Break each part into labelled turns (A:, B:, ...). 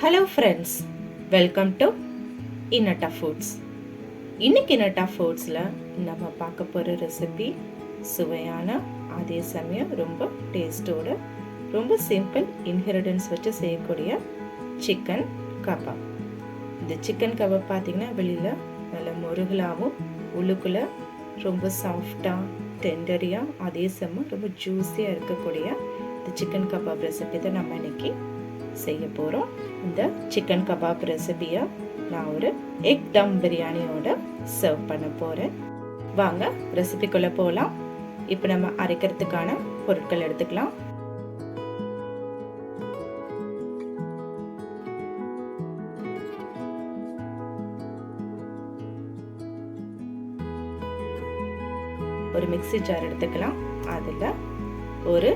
A: Hello friends, welcome to இன்னட்டா foods. இன்னைக்கு இன்னட்டா ஃபுட்ஸில் நம்ம பார்க்க போகிற ரெசிபி சுவையான, அதே சமயம் ரொம்ப டேஸ்ட்டோட, ரொம்ப சிம்பிள் இன்கிரிடியன்ஸ் வச்சு செய்யக்கூடிய சிக்கன் கபாப். இந்த சிக்கன் கபாப் பார்த்திங்கன்னா வெளியில் நல்ல முருகலாகவும் உள்ளுக்குள்ளே ரொம்ப சாஃப்டாக டெண்டரியாக, அதே சமயம் ரொம்ப ஜூஸியாக இருக்கக்கூடிய இந்த சிக்கன் கபாப் ரெசிபி தான் நம்ம இன்னைக்கு செய்ய போகிறோம். இந்த சிக்கன் கபாப் ரெசிபியை நான் ஒரு எக் தம் பிரியாணியோட சர்வ் பண்ண போகிறேன். வாங்க ரெசிபிக்குள்ளே போகலாம். இப்போ நம்ம அரைக்கிறதுக்கான பொருட்கள் எடுத்துக்கலாம். ஒரு மிக்ஸி ஜார் எடுத்துக்கலாம். அதில் ஒரு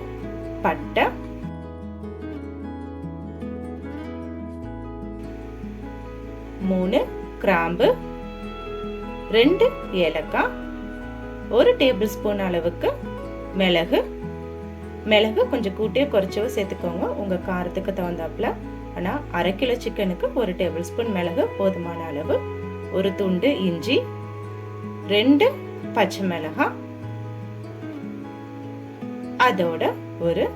A: பட்டை, 3 கிராம்பு, 2 ஏலக்காய், 1 டேபிள் ஸ்பூன் அளவுக்கு மிளகு. மிளகு கொஞ்சம் கூட்டியே குறைச்சவோ சேர்த்துக்கோங்க உங்கள் காரத்துக்கு தகுந்தாப்புல. ஆனால் அரை கிலோ சிக்கனுக்கு 1 டேபிள் ஸ்பூன் மிளகு போதுமான அளவு. ஒரு துண்டு இஞ்சி, 2 பச்சை மிளகாய், அதோட ஒரு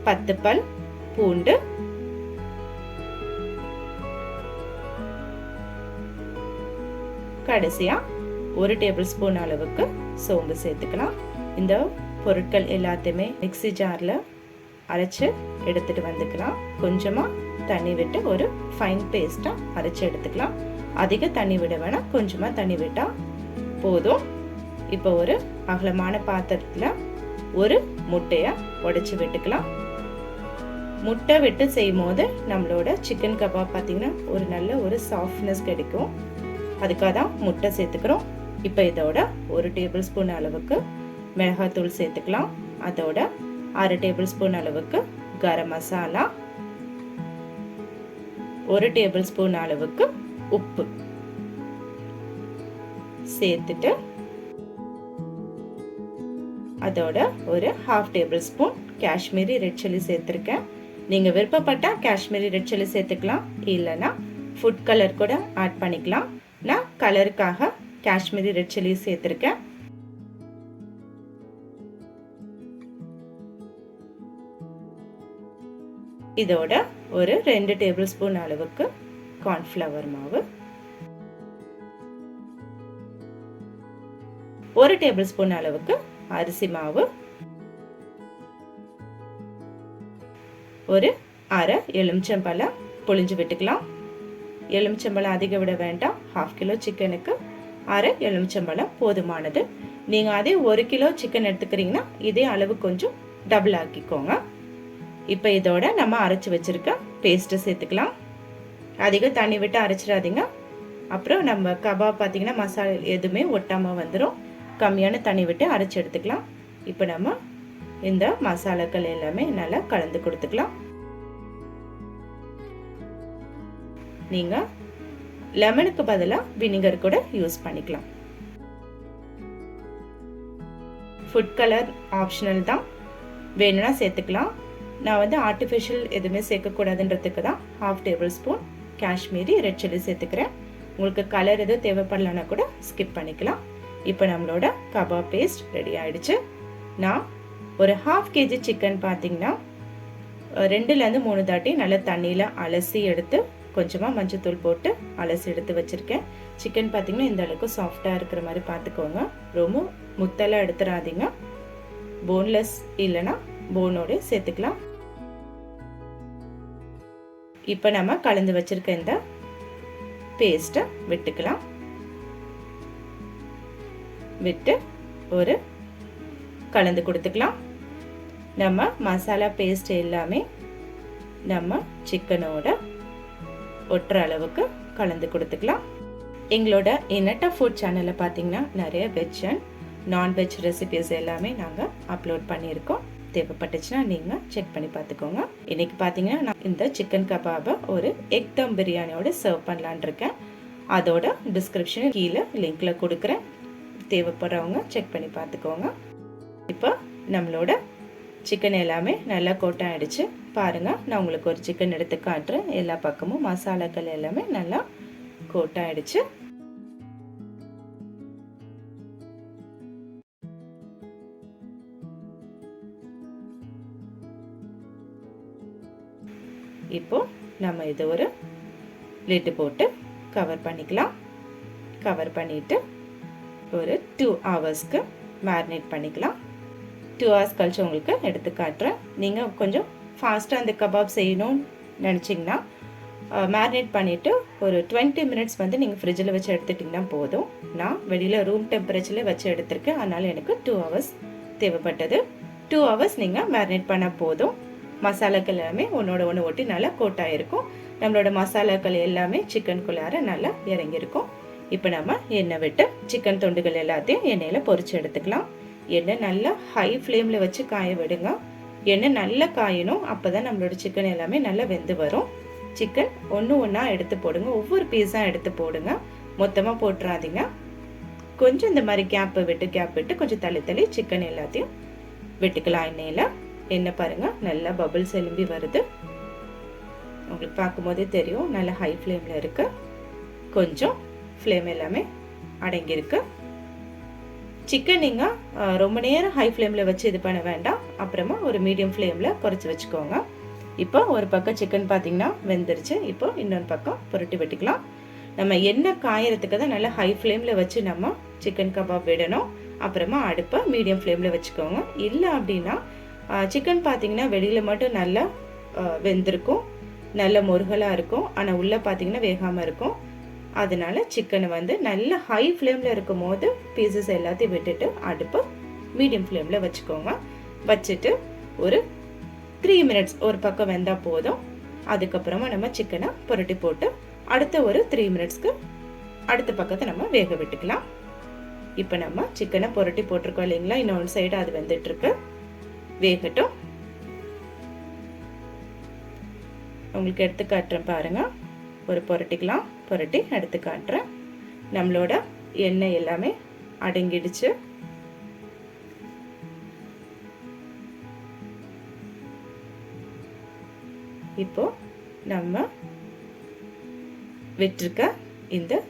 A: 10 பல் பூண்டு, கடைசியா 1 டேபிள் ஸ்பூன் அளவுக்கு சோம்பு சேர்த்துக்கலாம். இந்த பொருட்கள் எல்லாத்தையுமே மிக்ஸி ஜார்ல அரைச்சு எடுத்துட்டு வந்துக்கலாம். கொஞ்சமா தண்ணி விட்டு ஒரு ஃபைன் பேஸ்டா அரைச்சு எடுத்துக்கலாம். அதிக தண்ணி விட வேணாம், கொஞ்சமா தண்ணி விட்டா போதும். இப்போ ஒரு அகலமான பாத்திரத்துல ஒரு முட்டைய உடைச்சு விட்டுக்கலாம். முட்டை விட்டு செய்யும் போது நம்மளோட சிக்கன் கபாப் பார்த்தீங்கன்னா ஒரு நல்ல ஒரு சாஃப்ட்னஸ் கிடைக்கும். அதுக்காக தான் முட்டை சேர்த்துக்கிறோம். இப்போ இதோட 1 டேபிள் ஸ்பூன் அளவுக்கு மிளகாத்தூள் சேர்த்துக்கலாம். அதோட 1/2 டேபிள் ஸ்பூன் அளவுக்கு கரம் மசாலா, 1 டேபிள் ஸ்பூன் அளவுக்கு உப்பு சேர்த்துட்டு அதோட ஒரு 1/2 table spoon Kashmiri red chilli சேர்த்துருக்கேன். நீங்கள் விருப்பப்பட்டா காஷ்மீரி ரெட் சில்லி சேர்த்துக்கலாம், இல்லைன்னா ஃபுட் கலர் கூட ஆட் பண்ணிக்கலாம். நான் கலருக்காக காஷ்மீரி ரெட் சில்லி சேர்த்துருக்கேன். இதோட ஒரு 2 டேபிள் ஸ்பூன் அளவுக்கு கார்ன்ஃப்ளவர் மாவு, 1 டேபிள் ஸ்பூன் அளவுக்கு அரிசி மாவு, ஒரு அரை எலுமிச்சம்பழம் புழிஞ்சு விட்டுக்கலாம். எலுமிச்சம்பழம் அதிகம் விட வேண்டாம். 1/2 கிலோ சிக்கனுக்கு அரை எலுமிச்சம்பழம் போதுமானது. நீங்கள் அதே 1 கிலோ சிக்கன் எடுத்துக்கிறீங்கன்னா இதே அளவு கொஞ்சம் டபுள் ஆக்கிக்கோங்க. இப்போ இதோட நம்ம அரைச்சி வச்சிருக்க பேஸ்ட்டை சேர்த்துக்கலாம். அதிகம் தண்ணி விட்டு அரைச்சிடாதீங்க, அப்புறம் நம்ம கபாப் பார்த்தீங்கன்னா மசாலா எதுவுமே ஒட்டாமல் வந்துடும். கம்மியான தண்ணி விட்டு அரைச்சி எடுத்துக்கலாம். இப்போ நம்ம இந்த மசாலாக்கள் எல்லாமே நல்லா கலந்து கொடுத்துக்கலாம். நீங்கள் லெமனுக்கு பதிலாக வினிகர் கூட யூஸ் பண்ணிக்கலாம். ஃபுட் கலர் ஆப்ஷனல் தான், வேணும்னா சேர்த்துக்கலாம். நான் வந்து ஆர்டிஃபிஷியல் எதுவுமே சேர்க்கக்கூடாதுன்றதுக்கு தான் 1/2 table spoon Kashmiri red chilli சேர்த்துக்கிறேன். உங்களுக்கு கலர் எதுவும் தேவைப்படலன்னா கூட ஸ்கிப் பண்ணிக்கலாம். இப்போ நம்மளோட கபாப் பேஸ்ட் ரெடி ஆயிடுச்சு. நான் ஒரு 1/2 kg சிக்கன் பார்த்தீங்கன்னா 2லேருந்து 3 தாட்டி நல்லா தண்ணியில் அலசி எடுத்து கொஞ்சமாக மஞ்சத்தூள் போட்டு அலசி எடுத்து வச்சுருக்கேன். சிக்கன் பார்த்தீங்கன்னா இந்த அளவுக்கு சாஃப்டாக இருக்கிற மாதிரி பார்த்துக்கோங்க. ரொம்ப முத்தெல்லாம் எடுத்துடாதீங்க. போன்லெஸ் இல்லைன்னா போனோட சேர்த்துக்கலாம். இப்போ நம்ம கலந்து வச்சிருக்க இந்த பேஸ்ட்டை விட்டுக்கலாம். விட்டு ஒரு கலந்து கொடுத்துக்கலாம். நம்ம மசாலா பேஸ்ட் எல்லாமே நம்ம சிக்கனோட ஒட்டுற அளவுக்கு கலந்து கொடுத்துக்கலாம். எங்களோட இன்னட்டா ஃபுட் சேனலில் பார்த்தீங்கன்னா நிறைய வெஜ் அண்ட் நான்வெஜ் ரெசிபிஸ் எல்லாமே நாங்கள் அப்லோட் பண்ணியிருக்கோம். தேவைப்பட்டுச்சுன்னா நீங்கள் செக் பண்ணி பார்த்துக்கோங்க. இன்னைக்கு பார்த்தீங்கன்னா நான் இந்த சிக்கன் கபாபை ஒரு எக் தம் பிரியாணியோட சர்வ் பண்ணலான் இருக்கேன். அதோட டிஸ்கிரிப்ஷன் கீழே லிங்க்கில் கொடுக்குறேன். தேவைப்படுறவங்க செக் பண்ணி பார்த்துக்கோங்க. இப்போ நம்மளோட சிக்கன் எல்லாமே நல்லா கோட் ஆயிடுச்சு. பாருங்கள், நான் உங்களுக்கு ஒரு சிக்கன் எடுத்து காட்டுறேன். எல்லா பக்கமும் மசாலாக்கள் எல்லாமே நல்லா கோட் ஆகிடுச்சு. இப்போ நம்ம இது ஒரு லிட்டு போட்டு கவர் பண்ணிக்கலாம். கவர் பண்ணிவிட்டு ஒரு 2 ஹவர்ஸ்க்கு மேரினேட் பண்ணிக்கலாம். 2 ஹவர்ஸ் கழிச்சு உங்களுக்கு எடுத்து காட்டுறேன். நீங்கள் கொஞ்சம் ஃபாஸ்ட்டாக அந்த கபாப் செய்யணும்னு நினச்சிங்கன்னா மேரினேட் பண்ணிவிட்டு ஒரு 20 மினிட்ஸ் வந்து நீங்கள் ஃப்ரிட்ஜில் வச்சு எடுத்துட்டிங்கன்னா போதும். நான் வெளியில் ரூம் டெம்பரேச்சரில் வச்சு எடுத்திருக்கேன். அதனால் எனக்கு 2 ஹவர்ஸ் தேவைப்பட்டது. 2 ஹவர்ஸ் நீங்கள் மேரினேட் பண்ணால் போதும். மசாலாக்கள் எல்லாமே ஒன்றோட ஒன்று ஒட்டி நல்லா கோட்டாயிருக்கும். நம்மளோட மசாலாக்கள் எல்லாமே சிக்கனுக்குள்ளார நல்லா இறங்கியிருக்கும். இப்போ நம்ம எண்ணெய் விட்டு சிக்கன் துண்டுகள் எல்லாத்தையும் எண்ணெயில் பொரிச்சு எடுத்துக்கலாம். எண்ணெய் நல்லா ஹை ஃப்ளேமில் வச்சு காய விடுங்க. எண்ணெய் நல்லா காயணும். அப்போ தான் நம்மளோட சிக்கன் எல்லாமே நல்லா வெந்து வரும். சிக்கன் ஒன்று ஒன்றா எடுத்து போடுங்க. ஒவ்வொரு பீஸாக எடுத்து போடுங்க. மொத்தமாக போட்டுறாதீங்க. கொஞ்சம் இந்த மாதிரி கேப் விட்டு கொஞ்சம் தள்ளி சிக்கன் எல்லாத்தையும் விட்டுக்கலாம் எண்ணெயில். எண்ணெய் பாருங்கள், நல்லா பபிள்ஸ் எலும்பி வருது. உங்களுக்கு பார்க்கும்போதே தெரியும் நல்லா ஹை ஃப்ளேமில் இருக்கு. கொஞ்சம் ஃப்ளேம் எல்லாமே அடங்கியிருக்கு. சிக்கன் நீங்கள் ரொம்ப நேரம் ஹை ஃப்ளேமில் வச்சு இது பண்ண வேண்டாம். அப்புறமா ஒரு மீடியம் ஃப்ளேமில் குறைச்சி வச்சுக்கோங்க. இப்போ ஒரு பக்கம் சிக்கன் பார்த்தீங்கன்னா வெந்துருச்சு. இப்போ இன்னொரு பக்கம் புரட்டி வெட்டிக்கலாம். நம்ம எண்ணெய் காயறதுக்கு தான் நல்லா ஹை ஃப்ளேமில் வச்சு நம்ம சிக்கன் கபாப் விடணும். அப்புறமா அடுப்பை மீடியம் ஃப்ளேமில் வச்சுக்கோங்க. இல்லை அப்படின்னா சிக்கன் பார்த்தீங்கன்னா வெளியில் மட்டும் நல்லா வெந்திருக்கும், நல்ல முருகலாக இருக்கும். ஆனால் உள்ளே பார்த்தீங்கன்னா வேகாமல் இருக்கும். அதனால சிக்கனை வந்து நல்ல ஹை ஃப்ளேமில் இருக்கும் போது பீசஸ் எல்லாத்தையும் விட்டுட்டு அடுப்பு மீடியம் ஃப்ளேமில் வச்சுக்கோங்க. வச்சுட்டு ஒரு 3 மினிட்ஸ் ஒரு பக்கம் வெந்தால் போதும். அதுக்கப்புறமா நம்ம சிக்கனை புரட்டி போட்டு அடுத்த ஒரு 3 மினிட்ஸ்க்கு அடுத்த பக்கத்தை நம்ம வேக விட்டுக்கலாம். இப்போ நம்ம சிக்கனை புரட்டி போட்டிருக்கோம் இல்லைங்களா, இன்னொரு சைடு அது வெந்துட்டுருக்கு. வேகட்டும். உங்களுக்கு எடுத்து காட்டுறேன் பாருங்க. ஒரு புரட்டிக்கலாம். புரட்டி எடுத்து காட்டுறேன். நம்மளோட எண்ணெய் எல்லாமே அடங்கிடுச்சு. இப்போ நம்ம விட்டுருக்க இந்த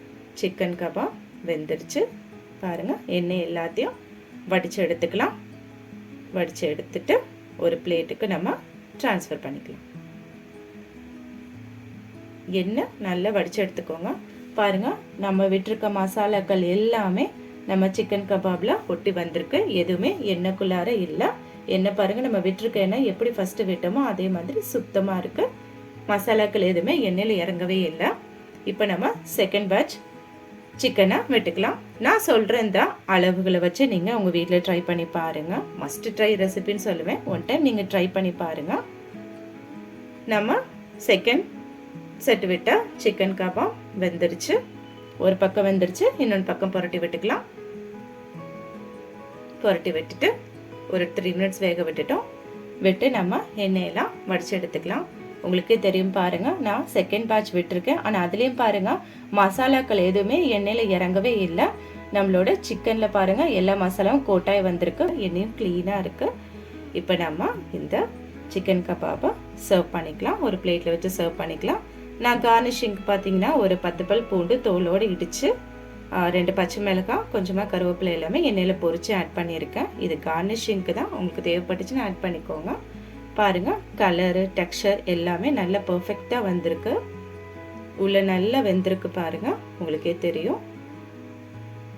A: சிக்கன் கபாப் வெந்துருச்சு பாருங்க. எண்ணெய் எல்லாத்தையும் வடிச்சு எடுத்துக்கலாம். வடித்து எடுத்துட்டு ஒரு பிளேட்டுக்கு நம்ம ட்ரான்ஸ்ஃபர் பண்ணிக்கலாம். எண்ணெய் நல்லா வடித்து எடுத்துக்கோங்க. பாருங்கள், நம்ம விட்டுருக்க மசாலாக்கள் எல்லாமே நம்ம சிக்கன் கபாபில் ஒட்டி வந்திருக்கு. எதுவுமே எண்ணெய்க்குள்ளார இல்லை. எண்ணெய் பாருங்கள், நம்ம விட்டுருக்க எண்ணெய் எப்படி ஃபஸ்ட்டு விட்டோமோ அதே மாதிரி சுத்தமாக இருக்குது. மசாலாக்கள் எதுவுமே எண்ணெயில் இறங்கவே இல்லை. இப்போ நம்ம செகண்ட் பேட்ச் சிக்கனை வெட்டுக்கலாம். நான் சொல்கிற இந்த அளவுகளை வச்சு நீங்கள் உங்கள் வீட்டில் ட்ரை பண்ணி பாருங்கள். மஸ்ட் ட்ரை ரெசிபின்னு சொல்லுவேன். ஒன் டைம் நீங்கள் ட்ரை பண்ணி பாருங்கள். நம்ம செகண்ட் செட் விட்ட சிக்கன் கபாப் வெந்துருச்சு. ஒரு பக்கம் வெந்துருச்சு, இன்னொன்று பக்கம் புரட்டி விட்டுக்கலாம். புரட்டி விட்டுட்டு ஒரு 3 மினிட்ஸ் வேக விட்டுட்டோம். விட்டு நம்ம எண்ணெயெல்லாம் வடித்து எடுத்துக்கலாம். உங்களுக்கே தெரியும் பாருங்க, நான் செகண்ட் பேட்ச் விட்டுருக்கேன். ஆனால் அதுலேயும் பாருங்க மசாலாக்கள் எதுவுமே எண்ணெயில் இறங்கவே இல்லை. நம்மளோட சிக்கனில் பாருங்க எல்லா மசாலாவும் கோட்டாய் வந்திருக்கு. எண்ணெயும் க்ளீனாக இருக்கு. இப்போ நம்ம இந்த சிக்கன் கபாபை சர்வ் பண்ணிக்கலாம். ஒரு பிளேட்டில் வச்சு சர்வ் பண்ணிக்கலாம். நான் கார்னிஷிங்க்கு பார்த்தீங்கன்னா ஒரு 10 பல் பூண்டு தோலோடு இடித்து 2 பச்சை மிளகாய் கொஞ்சமாக கருவேப்பிலை எல்லாமே எண்ணெயில் பொரித்து ஆட் பண்ணியிருக்கேன். இது கார்னிஷிங்க்கு தான். உங்களுக்கு தேவைப்பட்டுச்சுன்னா ஆட் பண்ணிக்கோங்க. பாருங்க, கலரு டெக்ஸ்சர் எல்லாமே நல்லா பர்ஃபெக்டாக வந்திருக்கு. உள்ள நல்லா வெந்திருக்கு பாருங்க, உங்களுக்கே தெரியும்.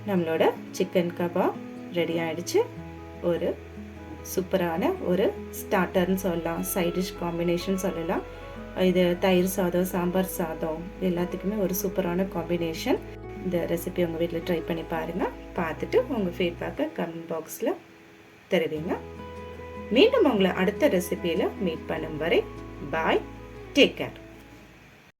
A: நம்மளோட சிக்கன் கபாப் ரெடி ஆயிடுச்சு. ஒரு சூப்பரான ஒரு ஸ்டார்டர்னு சொல்லலாம், சைட் டிஷ் காம்பினேஷன் சொல்லலாம். இது தயிர் சாதம், சாம்பார் சாதம் எல்லாத்துக்குமே ஒரு சூப்பரான காம்பினேஷன். இந்த ரெசிபி உங்கள் வீட்டில் ட்ரை பண்ணி பாருங்கள். பார்த்துட்டு உங்கள் ஃபீட்பேக்கை கமெண்ட் பாக்ஸில் தெரிவிங்க. மீண்டும் உங்களை அடுத்த ரெசிபியில் மீட் பண்ணும் வரை பாய், டேக் கேர்.